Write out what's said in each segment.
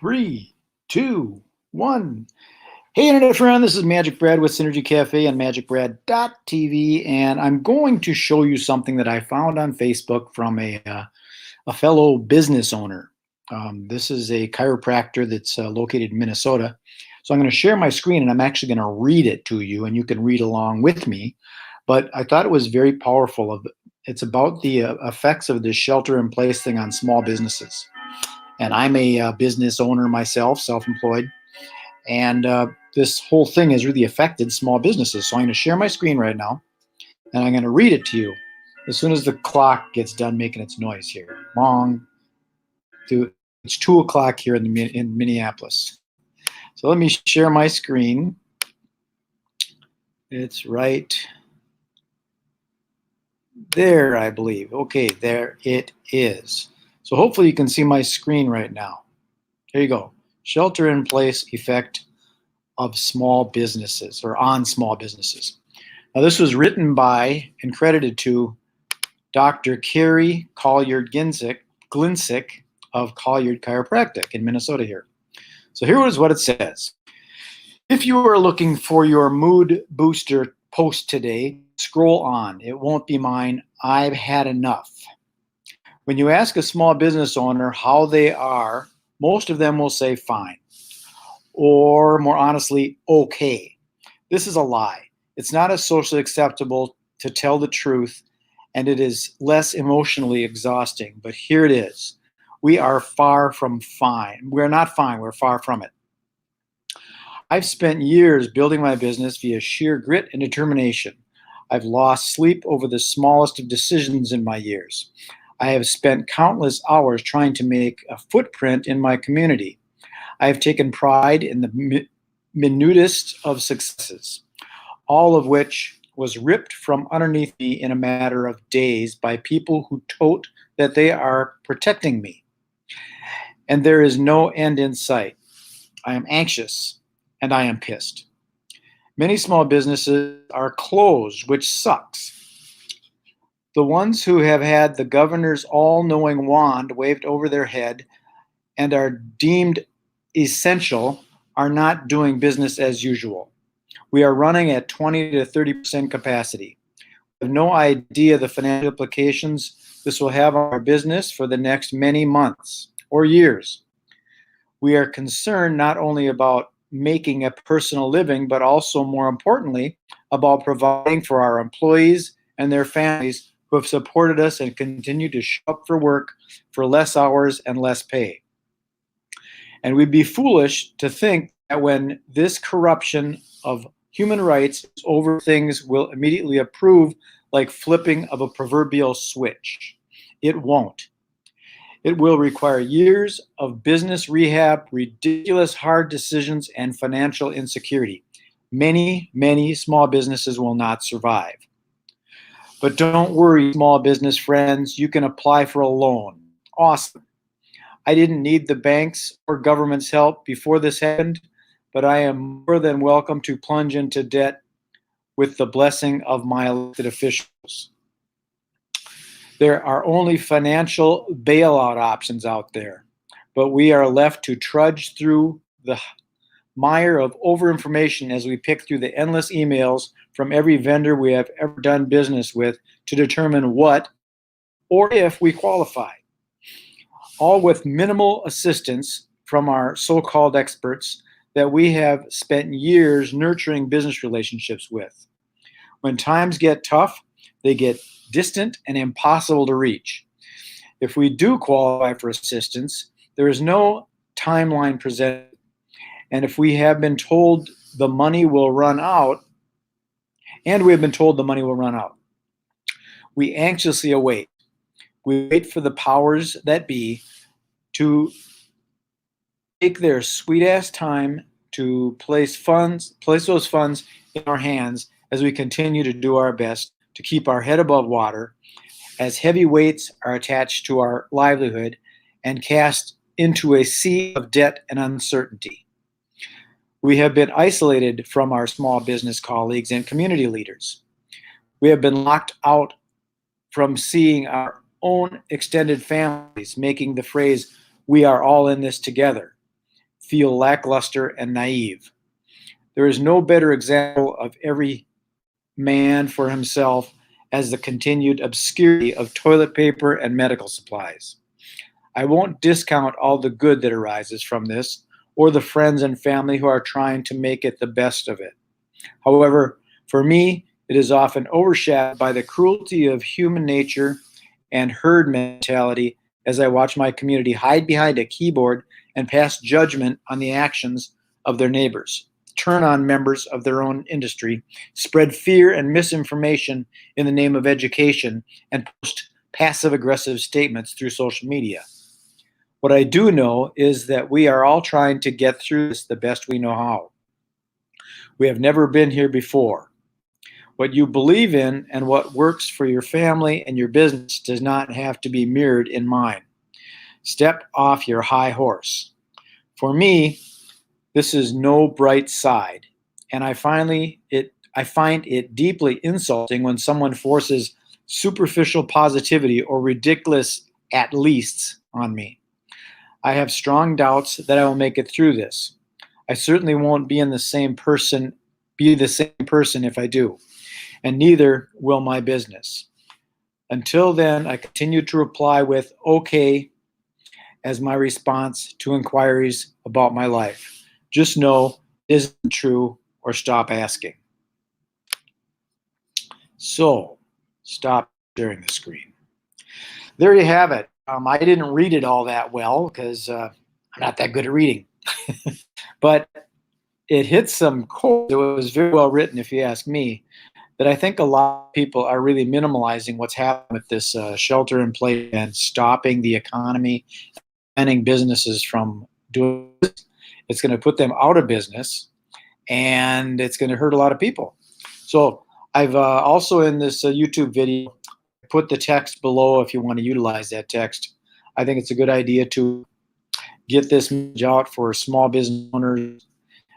Three, two, one. Hey, Internet friend, this is Magic Brad with Synergy Cafe and magicbrad.tv, and I'm going to show you something that I found on Facebook from a fellow business owner. This is a chiropractor that's located in Minnesota. So I'm going to share my screen, and I'm actually going to read it to you, and you can read along with me. But I thought it was very powerful. It's about the effects of this shelter-in-place thing on small businesses. And I'm a business owner myself, self-employed, and this whole thing has really affected small businesses. So I'm going to share my screen right now, and I'm going to read it to you as soon as the clock gets done making its noise here. It's 2 o'clock here in Minneapolis. So let me share my screen. It's right there, I believe. Okay, there it is. So hopefully you can see my screen right now. There you go. Shelter-in-place effect of small businesses, or on small businesses. Now, this was written by and credited to Dr. Carrie Collyard-Glinsek of Collyard Chiropractic in Minnesota here. So here is what it says. If you are looking for your mood booster post today, scroll on. It won't be mine. I've had enough. When you ask a small business owner how they are, most of them will say fine, or more honestly, okay. This is a lie. It's not as socially acceptable to tell the truth, and it is less emotionally exhausting, but here it is. We are far from fine. We're not fine, we're far from it. I've spent years building my business via sheer grit and determination. I've lost sleep over the smallest of decisions in my years. I have spent countless hours trying to make a footprint in my community. I have taken pride in the minutest of successes, all of which was ripped from underneath me in a matter of days by people who tote that they are protecting me. And there is no end in sight. I am anxious and I am pissed. Many small businesses are closed, which sucks. The ones who have had the governor's all-knowing wand waved over their head and are deemed essential are not doing business as usual. We are running at 20 to 30% capacity. We have no idea the financial implications this will have on our business for the next many months or years. We are concerned not only about making a personal living, but also, more importantly, about providing for our employees and their families who have supported us and continue to show up for work for less hours and less pay. And we'd be foolish to think that when this corruption of human rights is over, things will immediately approve like flipping of a proverbial switch. It won't. It will require years of business rehab, ridiculous hard decisions, and financial insecurity. Many, many small businesses will not survive. But don't worry, small business friends, you can apply for a loan. Awesome. I didn't need the bank's or government's help before this happened, but I am more than welcome to plunge into debt with the blessing of my elected officials. There are only financial bailout options out there, but we are left to trudge through the mire of overinformation as we pick through the endless emails from every vendor we have ever done business with to determine what or if we qualify. All with minimal assistance from our so-called experts that we have spent years nurturing business relationships with. When times get tough, they get distant and impossible to reach. If we do qualify for assistance, there is no timeline presented. And if we have been told the money will run out, we anxiously await. We wait for the powers that be to take their sweet-ass time to place those funds in our hands as we continue to do our best to keep our head above water as heavy weights are attached to our livelihood and cast into a sea of debt and uncertainty. We have been isolated from our small business colleagues and community leaders. We have been locked out from seeing our own extended families, making the phrase, "we are all in this together," feel lackluster and naive. There is no better example of every man for himself as the continued obscurity of toilet paper and medical supplies. I won't discount all the good that arises from this, or the friends and family who are trying to make it the best of it. However, for me, it is often overshadowed by the cruelty of human nature and herd mentality as I watch my community hide behind a keyboard and pass judgment on the actions of their neighbors, turn on members of their own industry, spread fear and misinformation in the name of education, and post passive-aggressive statements through social media. What I do know is that we are all trying to get through this the best we know how. We have never been here before. What you believe in and what works for your family and your business does not have to be mirrored in mine. Step off your high horse. For me, this is no bright side, and I find it deeply insulting when someone forces superficial positivity or ridiculous at leasts on me. I have strong doubts that I will make it through this. I certainly won't be the same person if I do, and neither will my business. Until then, I continue to reply with okay as my response to inquiries about my life. Just know it isn't true or stop asking. So, stop sharing the screen. There you have it. I didn't read it all that well because I'm not that good at reading. But it hit some chords. It was very well written, if you ask me, that I think a lot of people are really minimalizing what's happening with this shelter in place and stopping the economy, preventing businesses from doing this. It's going to put them out of business, and it's going to hurt a lot of people. So I've also in this YouTube video put the text below if you want to utilize that text. I think it's a good idea to get this message out for small business owners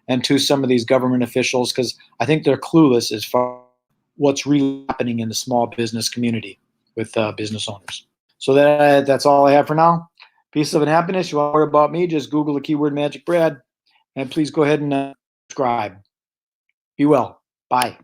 and to some of these government officials, because I think they're clueless as far as what's really happening in the small business community with business owners. So that's all I have for now. Peace, love, and happiness. You want to worry about me, just Google the keyword Magic Brad, and please go ahead and subscribe. Be well. Bye.